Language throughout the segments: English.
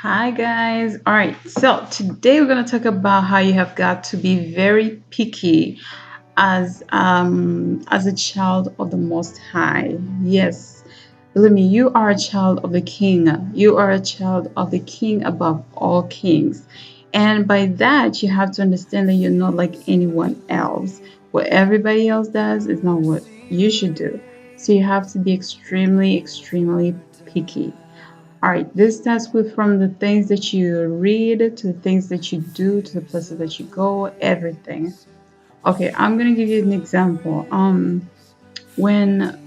Hi guys. All right. So today we're going to talk about how you have got to be very picky as a child of the Most High. Yes. Believe me, you are a child of the King. You are a child of the King above all kings. And by that, you have to understand that you're not like anyone else. What everybody else does is not what you should do. So you have to be extremely, extremely picky. All right, this starts with from the things that you read to the things that you do to the places that you go, everything. Okay, I'm gonna give you an example. When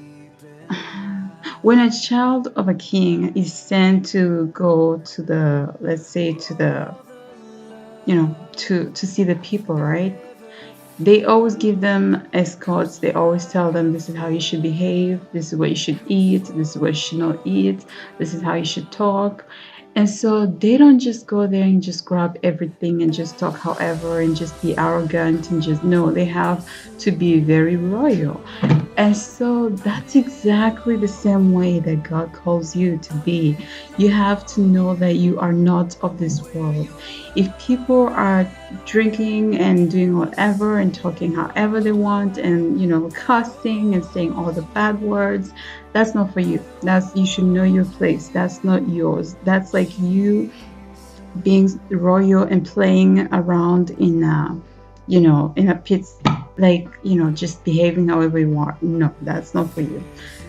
when a child of a king is sent to go to the, let's say, to the, to see the people, right? They always give them escorts. They always tell them this is how you should behave, this is what you should eat, this is what you should not eat, this is how you should talk. And so they don't just go there and just grab everything and just talk however and just be arrogant and just no, they have to be very royal. And so that's exactly the same way that God calls you to be. You have to know that you are not of this world. If people are drinking and doing whatever and talking however they want and cussing and saying all the bad words, that's not for you. That's You should know your place. That's not yours. That's like you being royal and playing around in a pit, like just behaving however you want. No, that's not for you.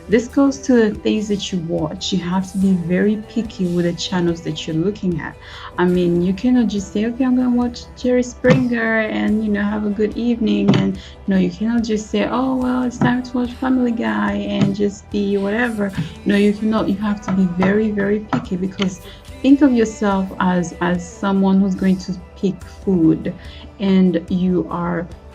This goes to the things that you watch. You have to be very picky with the channels that you're looking at. I mean, you cannot just say, okay, I'm gonna watch Jerry Springer and have a good evening. And no, you cannot just say, oh well, it's time to watch Family Guy and just be whatever. No, you cannot. You have to be very, very picky because think of yourself as someone who's going to pick food, and you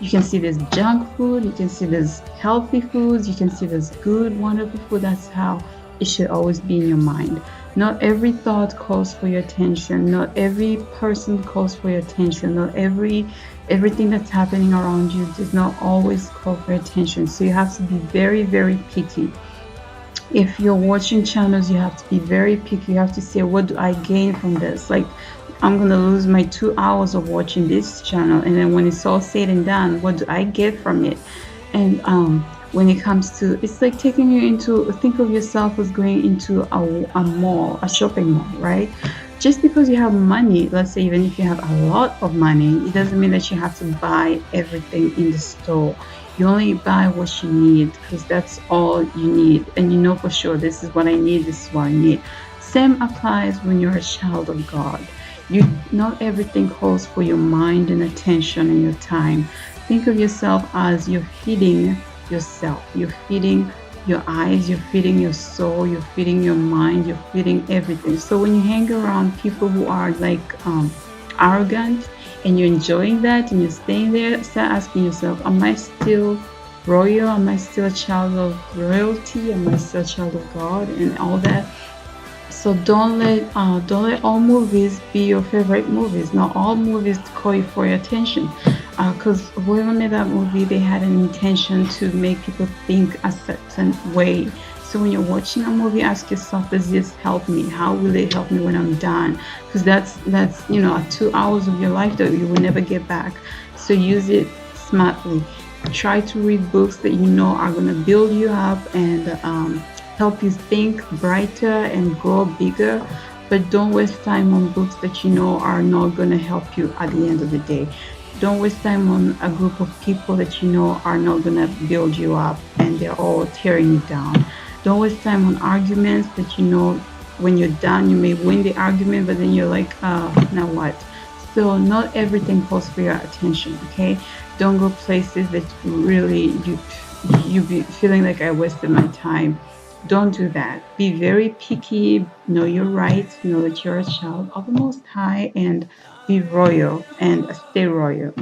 can see there's junk food, you can see there's healthy foods, you can see there's good, wonderful food. That's how it should always be in your mind. Not every thought calls for your attention. Not every person calls for your attention. Not everything that's happening around you does not always call for your attention. So you have to be very, very picky. If you're watching channels, you have to be very picky. You have to say, what do I gain from this? Like, I'm gonna lose my 2 hours of watching this channel, and then when it's all said and done, what do I get from it? And when it comes to, it's like taking you into, think of yourself as going into a mall, a shopping mall, right? Just because you have money, let's say even if you have a lot of money, it doesn't mean that you have to buy everything in the store. You only buy what you need because that's all you need, and you know for sure this is what I need, this is what I need. Same applies when you're a child of God. You Not everything calls for your mind and attention and your time. Think of yourself as you're feeding yourself. You're feeding your eyes, you're feeding your soul, you're feeding your mind, you're feeding everything. So when you hang around people who are like arrogant and you're enjoying that and you're staying there, start asking yourself, am I still royal? Am I still a child of royalty? Am I still a child of God and all that? So don't let all movies be your favorite movies. Not all movies call you for your attention. Because whoever made that movie, they had an intention to make people think a certain way. So when you're watching a movie, ask yourself, does this help me? How will it help me when I'm done? Because that's 2 hours of your life that you will never get back. So use it smartly. Try to read books that you know are going to build you up and help you think brighter and grow bigger, but don't waste time on books that you know are not going to help you at the end of the day. Don't waste time on a group of people that you know are not going to build you up and they're all tearing you down. Don't waste time on arguments that you know when you're done you may win the argument, but then you're like, now what? So not everything calls for your attention, okay? Don't go places that really you be feeling like I wasted my time. Don't do that. Be very picky. Know your rights. Know that you're a child of the Most High, and be royal and stay royal.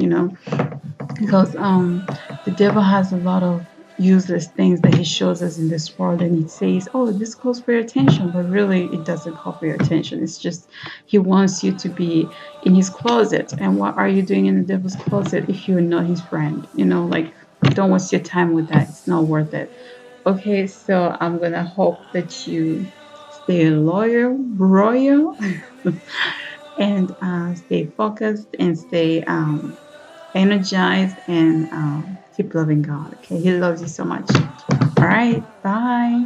Because the devil has a lot of useless things that he shows us in this world, and he says, "Oh, this calls for your attention," but really, it doesn't call for your attention. It's just he wants you to be in his closet. And what are you doing in the devil's closet if you're not his friend? Like, don't waste your time with that. It's not worth it. Okay, so I'm gonna hope that you stay royal, and stay focused and stay energized and keep loving God. Okay, He loves you so much. All right, bye.